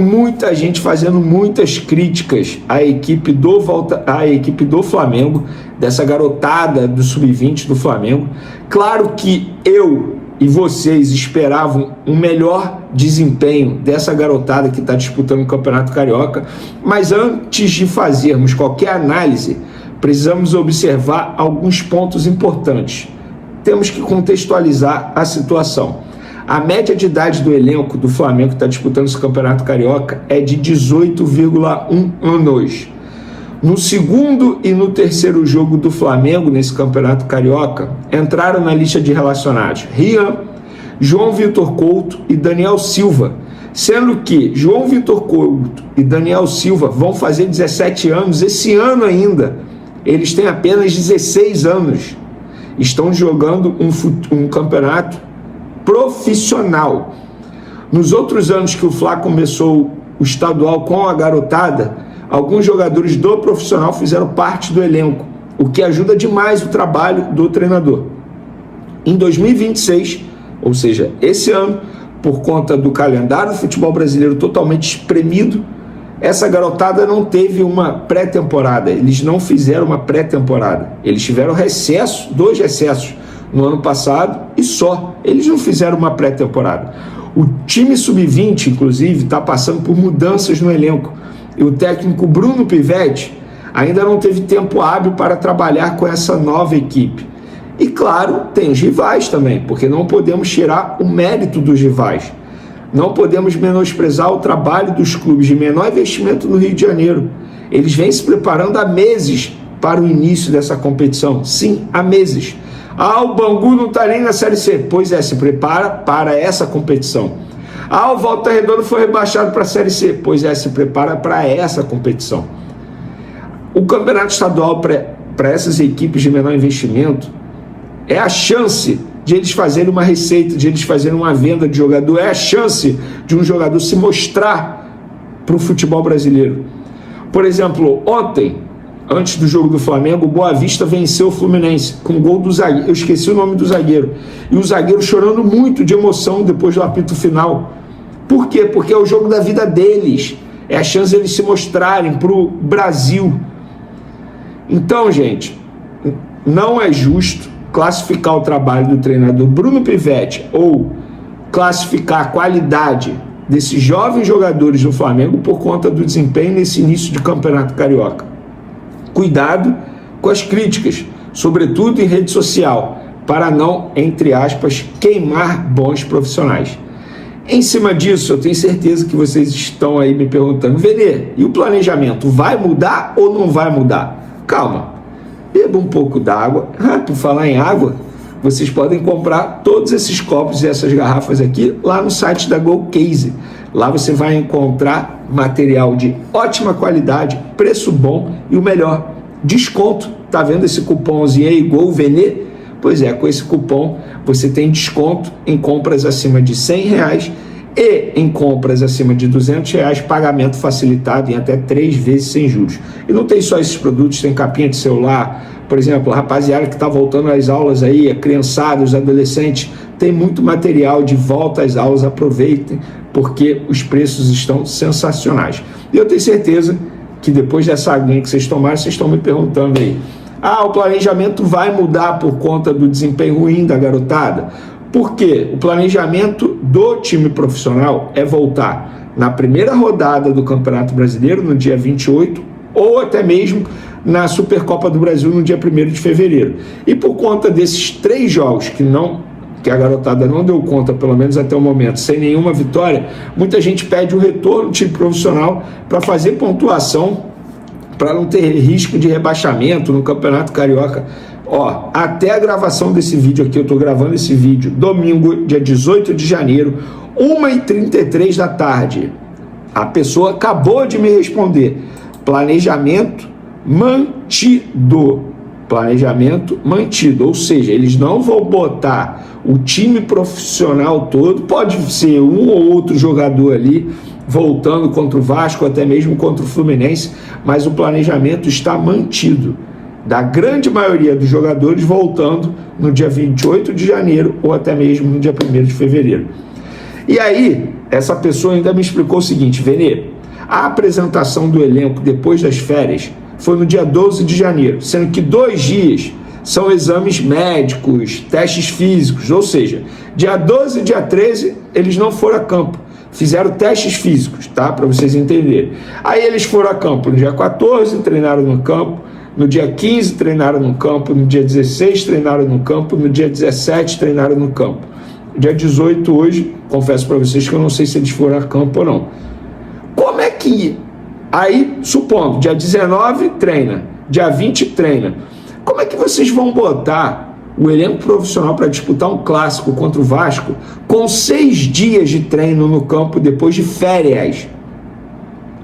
Muita gente fazendo muitas críticas à equipe do Flamengo, dessa garotada do Sub-20 do Flamengo. Claro que eu e vocês esperavam um melhor desempenho dessa garotada que está disputando o Campeonato Carioca, mas antes de fazermos qualquer análise, precisamos observar alguns pontos importantes. Temos que contextualizar a situação. A média de idade do elenco do Flamengo que está disputando esse Campeonato Carioca é de 18,1 anos. No segundo e no terceiro jogo do Flamengo nesse Campeonato Carioca, entraram na lista de relacionados Rian, João Vitor Couto e Daniel Silva, sendo que João Vitor Couto e Daniel Silva vão fazer 17 anos esse ano ainda. Eles têm apenas 16 anos. Estão jogando um campeonato profissional. Nos outros anos que o Fla começou o estadual com a garotada, alguns jogadores do profissional fizeram parte do elenco, o que ajuda demais o trabalho do treinador. Em 2026, ou seja, esse ano, por conta do calendário do futebol brasileiro totalmente espremido, essa garotada não teve uma pré-temporada, eles não fizeram uma pré-temporada, eles tiveram recesso, 2 recessos no ano passado e só, eles não fizeram uma pré-temporada. O time Sub-20, inclusive, está passando por mudanças no elenco, e o técnico Bruno Pivetti ainda não teve tempo hábil para trabalhar com essa nova equipe. E claro, tem os rivais também, porque não podemos tirar o mérito dos rivais. Não podemos menosprezar o trabalho dos clubes de menor investimento no Rio de Janeiro. Eles vêm se preparando há meses para o início dessa competição. Sim, há meses. Ah, o Bangu não está nem na Série C. Pois é, se prepara para essa competição. Ah, o Volta Redonda foi rebaixado para a Série C. Pois é, se prepara para essa competição. O campeonato estadual para essas equipes de menor investimento é a chance de eles fazerem uma receita, de eles fazerem uma venda de jogador, é a chance de um jogador se mostrar para o futebol brasileiro. Por exemplo, ontem, antes do jogo do Flamengo, o Boa Vista venceu o Fluminense com um gol do zagueiro, eu esqueci o nome do zagueiro, e o zagueiro chorando muito de emoção depois do apito final. Por quê? Porque é o jogo da vida deles, é a chance de eles se mostrarem para o Brasil. Então, gente, não é justo classificar o trabalho do treinador Bruno Pivetti ou classificar a qualidade desses jovens jogadores do Flamengo por conta do desempenho nesse início de Campeonato Carioca. Cuidado com as críticas, sobretudo em rede social, para não, entre aspas, queimar bons profissionais. Em cima disso, eu tenho certeza que vocês estão aí me perguntando, Vene, e o planejamento vai mudar ou não vai mudar? Calma. Beba um pouco d'água. Por falar em água, vocês podem comprar todos esses copos e essas garrafas aqui lá no site da Go Case. Lá você vai encontrar material de ótima qualidade, preço bom e o melhor, desconto. Tá vendo esse cupomzinho aí, GOVENE? Pois é, com esse cupom você tem desconto em compras acima de R$100 e em compras acima de R$200, pagamento facilitado em até 3 vezes sem juros. E não tem só esses produtos, tem capinha de celular, por exemplo, a rapaziada que está voltando às aulas aí, a criançada, os adolescentes, tem muito material de volta às aulas, aproveitem, porque os preços estão sensacionais. E eu tenho certeza que depois dessa aguinha que vocês tomaram, vocês estão me perguntando aí, o planejamento vai mudar por conta do desempenho ruim da garotada? Por quê? O planejamento do time profissional é voltar na primeira rodada do Campeonato Brasileiro, no dia 28, ou até mesmo na Supercopa do Brasil, no dia 1º de fevereiro. E por conta desses 3 jogos que a garotada não deu conta, pelo menos até o momento, sem nenhuma vitória, muita gente pede o retorno do time profissional para fazer pontuação, para não ter risco de rebaixamento no Campeonato Carioca. Até a gravação desse vídeo aqui, eu estou gravando esse vídeo domingo, dia 18 de janeiro, 1h33 da tarde. A pessoa acabou de me responder. Planejamento mantido. Planejamento mantido. Ou seja, eles não vão botar o time profissional todo, pode ser um ou outro jogador ali, voltando contra o Vasco, até mesmo contra o Fluminense, mas o planejamento está mantido. Da grande maioria dos jogadores voltando no dia 28 de janeiro ou até mesmo no dia 1º de fevereiro. E aí, essa pessoa ainda me explicou o seguinte: Vene, a apresentação do elenco depois das férias foi no dia 12 de janeiro, sendo que 2 dias são exames médicos, testes físicos, ou seja, dia 12 e dia 13 eles não foram a campo, fizeram testes físicos, tá? Para vocês entenderem. Aí eles foram a campo no dia 14, treinaram no campo, no dia 15 treinaram no campo, no dia 16 treinaram no campo, no dia 17 treinaram no campo. Dia 18 hoje, confesso para vocês que eu não sei se eles foram a campo ou não. Como é que... Aí, supondo, dia 19 treina, dia 20 treina. Como é que vocês vão botar o elenco profissional para disputar um clássico contra o Vasco com 6 dias de treino no campo depois de férias?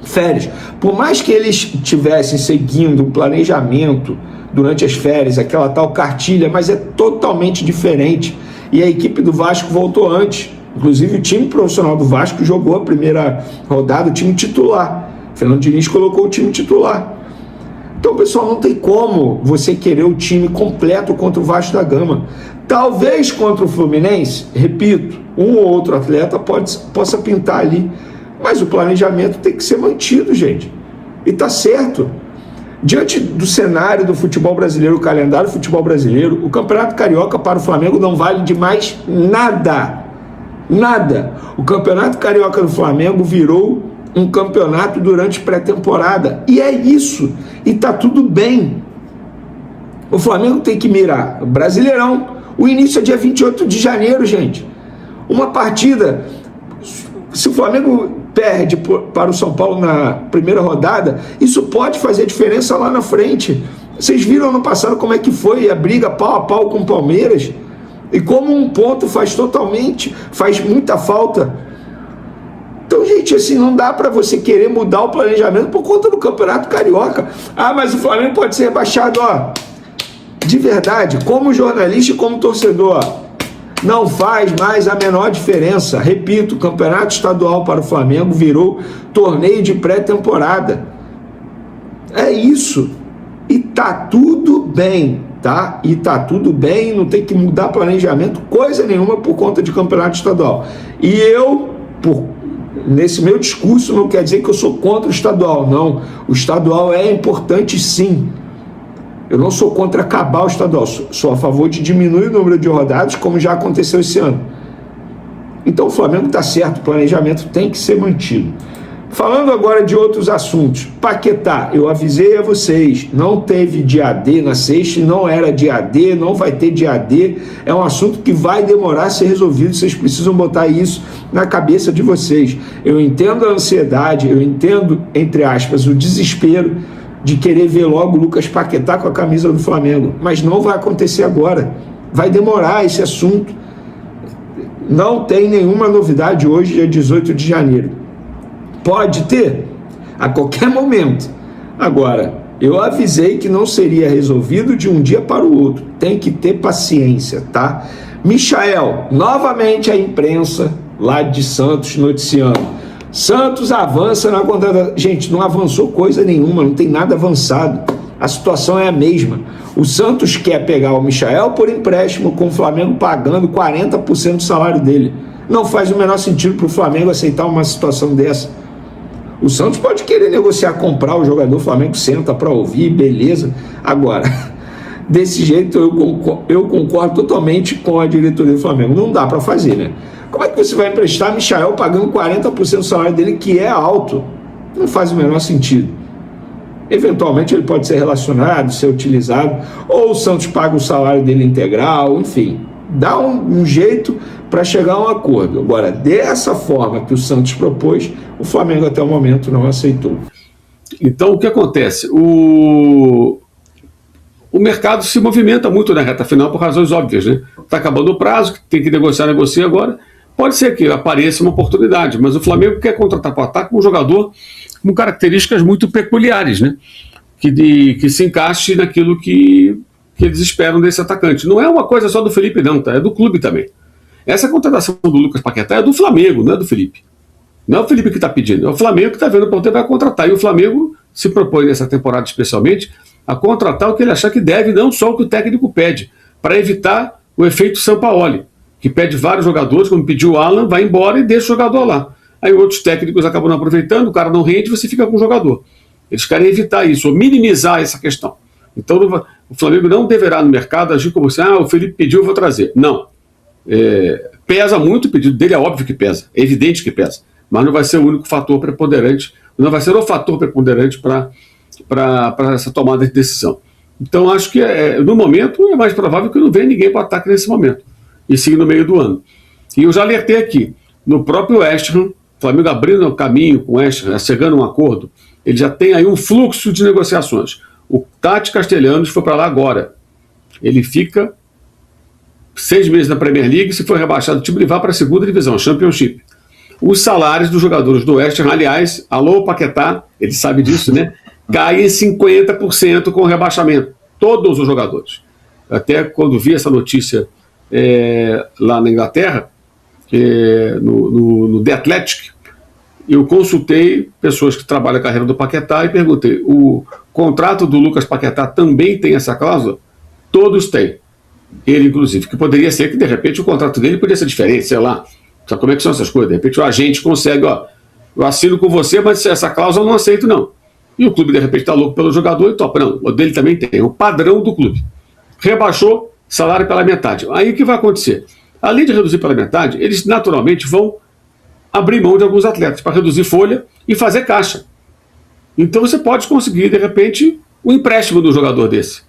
Férias. Por mais que eles estivessem seguindo um planejamento durante as férias, aquela tal cartilha, mas é totalmente diferente. E a equipe do Vasco voltou antes. Inclusive o time profissional do Vasco jogou a primeira rodada, o time titular. Fernando Diniz colocou o time titular. Então, pessoal, não tem como você querer o time completo contra o Vasco da Gama. Talvez contra o Fluminense, repito, um ou outro atleta possa pintar ali. Mas o planejamento tem que ser mantido, gente. E tá certo. Diante do cenário do futebol brasileiro, o calendário do futebol brasileiro, o Campeonato Carioca para o Flamengo não vale de mais nada. Nada. O Campeonato Carioca do Flamengo virou um campeonato durante pré-temporada. E é isso. E tá tudo bem. O Flamengo tem que mirar o Brasileirão. O início é dia 28 de janeiro, gente. Uma partida... Se o Flamengo perde para o São Paulo na primeira rodada, isso pode fazer diferença lá na frente. Vocês viram ano passado como é que foi a briga pau a pau com o Palmeiras? E como um ponto faz muita falta. Então, gente, assim, não dá para você querer mudar o planejamento por conta do Campeonato Carioca. Ah, mas o Flamengo pode ser rebaixado, ó. De verdade, como jornalista e como torcedor, não faz mais a menor diferença. Repito, o Campeonato Estadual para o Flamengo virou torneio de pré-temporada. É isso. E tá tudo bem, tá? E tá tudo bem, não tem que mudar planejamento, coisa nenhuma por conta de Campeonato Estadual. E eu, nesse meu discurso, não quer dizer que eu sou contra o estadual, não. O estadual é importante, sim. Eu não sou contra acabar o estadual, sou a favor de diminuir o número de rodadas, como já aconteceu esse ano. Então o Flamengo está certo, o planejamento tem que ser mantido. Falando agora de outros assuntos, Paquetá, eu avisei a vocês, não teve dia D na sexta, não era dia D, não vai ter dia D, é um assunto que vai demorar a ser resolvido, vocês precisam botar isso na cabeça de vocês. Eu entendo a ansiedade, eu entendo, entre aspas, o desespero de querer ver logo o Lucas Paquetá com a camisa do Flamengo, mas não vai acontecer agora, vai demorar esse assunto. Não tem nenhuma novidade hoje, dia 18 de janeiro. Pode ter, a qualquer momento. Agora, eu avisei que não seria resolvido de um dia para o outro. Tem que ter paciência, tá? Michael, novamente a imprensa lá de Santos noticiando. Santos avança na contratação. Gente, não avançou coisa nenhuma, não tem nada avançado. A situação é a mesma. O Santos quer pegar o Michael por empréstimo, com o Flamengo pagando 40% do salário dele. Não faz o menor sentido para o Flamengo aceitar uma situação dessa. O Santos pode querer negociar, comprar o jogador, o Flamengo senta para ouvir, beleza. Agora, desse jeito eu concordo totalmente com a diretoria do Flamengo. Não dá para fazer, né? Como é que você vai emprestar Michael pagando 40% do salário dele, que é alto? Não faz o menor sentido. Eventualmente ele pode ser relacionado, ser utilizado, ou o Santos paga o salário dele integral, enfim. Dá um jeito para chegar a um acordo. Agora, dessa forma que o Santos propôs, o Flamengo até o momento não aceitou. Então, o que acontece? O mercado se movimenta muito na reta final por razões óbvias, né? Está acabando o prazo, tem que negocia agora. Pode ser que apareça uma oportunidade, mas o Flamengo quer contratar para o ataque um jogador com características muito peculiares, né? Que se encaixe naquilo que eles esperam desse atacante. Não é uma coisa só do Felipe, não, tá? É do clube também. Essa contratação do Lucas Paquetá é do Flamengo, não é do Felipe. Não é o Felipe que está pedindo, é o Flamengo que está vendo para onde vai contratar. E o Flamengo se propõe nessa temporada especialmente a contratar o que ele achar que deve, não só o que o técnico pede, para evitar o efeito Sampaoli, que pede vários jogadores, como pediu o Alan, vai embora e deixa o jogador lá. Aí outros técnicos acabam não aproveitando, o cara não rende, você fica com o jogador. Eles querem evitar isso, ou minimizar essa questão. Então o Flamengo não deverá no mercado agir como assim, o Felipe pediu, eu vou trazer. Não. Pesa muito, o pedido dele é óbvio que pesa, é evidente que pesa, mas não vai ser o único fator preponderante, não vai ser o fator preponderante para essa tomada de decisão. Então acho que no momento é mais provável que não venha ninguém para o ataque nesse momento, e sim no meio do ano. E eu já alertei aqui, no próprio West Ham, o Flamengo abrindo o caminho com o West Ham, chegando a um acordo, ele já tem aí um fluxo de negociações. O Tati Castellanos foi para lá agora, ele fica 6 meses na Premier League, se for rebaixado o time, ele vai para a segunda divisão, Championship. Os salários dos jogadores do West Ham, aliás, alô Paquetá, ele sabe disso, né? Caem em 50% com o rebaixamento. Todos os jogadores. Até quando vi essa notícia lá na Inglaterra, no The Athletic, eu consultei pessoas que trabalham a carreira do Paquetá e perguntei, o contrato do Lucas Paquetá também tem essa cláusula? Todos têm. Ele, inclusive, que poderia ser que, de repente, o contrato dele poderia ser diferente, sei lá. Sabe como é que são essas coisas? De repente, o agente consegue, eu assino com você, mas essa cláusula eu não aceito, não. E o clube, de repente, está louco pelo jogador e topa. Não, o dele também tem. É o padrão do clube. Rebaixou, salário pela metade. Aí o que vai acontecer? Além de reduzir pela metade, eles naturalmente vão abrir mão de alguns atletas para reduzir folha e fazer caixa. Então você pode conseguir, de repente, um empréstimo do jogador desse.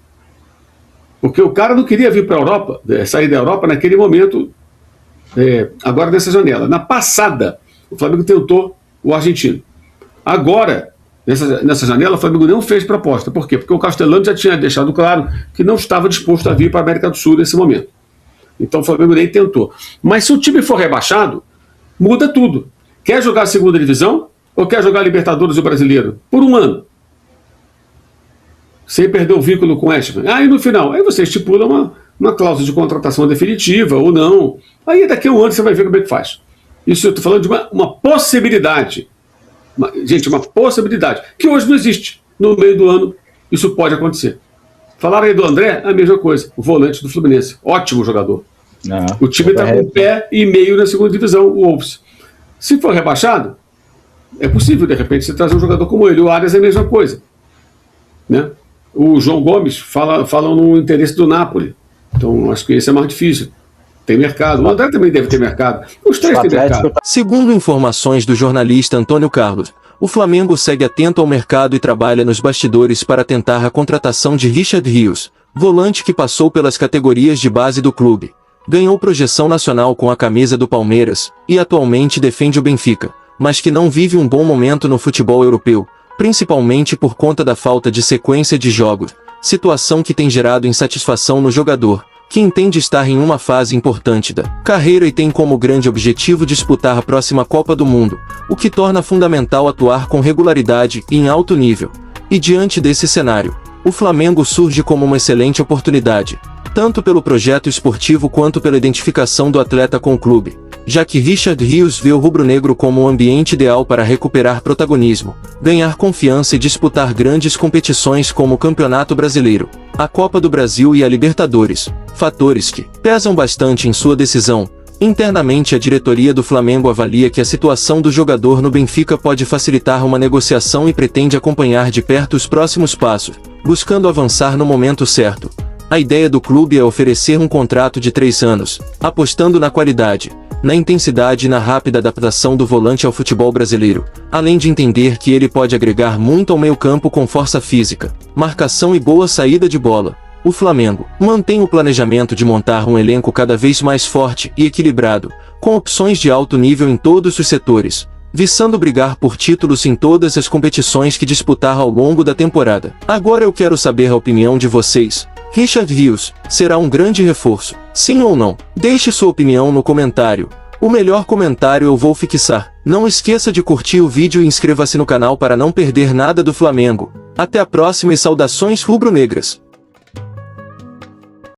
Porque o cara não queria vir para a Europa, sair da Europa naquele momento, agora nessa janela. Na passada, o Flamengo tentou o argentino. Agora, nessa janela, o Flamengo não fez proposta. Por quê? Porque o Castellanos já tinha deixado claro que não estava disposto a vir para a América do Sul nesse momento. Então o Flamengo nem tentou. Mas se o time for rebaixado, muda tudo. Quer jogar a segunda divisão ou quer jogar a Libertadores e o Brasileiro? Por um ano. Sem perder o vínculo com o West Ham. E no final, aí você estipula uma cláusula de contratação definitiva ou não. Aí daqui a um ano você vai ver como é que faz. Isso eu estou falando de uma possibilidade. Gente, uma possibilidade. Que hoje não existe. No meio do ano, isso pode acontecer. Falaram aí do André, a mesma coisa. O volante do Fluminense. Ótimo jogador. O time está com pé e meio na segunda divisão, o Wolves. Se for rebaixado, é possível, de repente, você trazer um jogador como ele. O Arias é a mesma coisa. Né? O João Gomes falam no interesse do Napoli. Então, acho que esse é mais difícil. Tem mercado. O André também deve ter mercado. Os três têm mercado. Segundo informações do jornalista Antônio Carlos, o Flamengo segue atento ao mercado e trabalha nos bastidores para tentar a contratação de Richard Rios, volante que passou pelas categorias de base do clube. Ganhou projeção nacional com a camisa do Palmeiras e atualmente defende o Benfica, mas que não vive um bom momento no futebol europeu, principalmente por conta da falta de sequência de jogos, situação que tem gerado insatisfação no jogador, que entende estar em uma fase importante da carreira e tem como grande objetivo disputar a próxima Copa do Mundo, o que torna fundamental atuar com regularidade e em alto nível. E diante desse cenário, o Flamengo surge como uma excelente oportunidade, tanto pelo projeto esportivo quanto pela identificação do atleta com o clube, já que Richard Rios vê o rubro-negro como um ambiente ideal para recuperar protagonismo, ganhar confiança e disputar grandes competições como o Campeonato Brasileiro, a Copa do Brasil e a Libertadores, fatores que pesam bastante em sua decisão. Internamente, a diretoria do Flamengo avalia que a situação do jogador no Benfica pode facilitar uma negociação e pretende acompanhar de perto os próximos passos, buscando avançar no momento certo. A ideia do clube é oferecer um contrato de 3 anos, apostando na qualidade, na intensidade e na rápida adaptação do volante ao futebol brasileiro, além de entender que ele pode agregar muito ao meio-campo com força física, marcação e boa saída de bola. O Flamengo mantém o planejamento de montar um elenco cada vez mais forte e equilibrado, com opções de alto nível em todos os setores, visando brigar por títulos em todas as competições que disputar ao longo da temporada. Agora eu quero saber a opinião de vocês. Richard Rios será um grande reforço, sim ou não? Deixe sua opinião no comentário. O melhor comentário eu vou fixar. Não esqueça de curtir o vídeo e inscreva-se no canal para não perder nada do Flamengo. Até a próxima e saudações rubro-negras.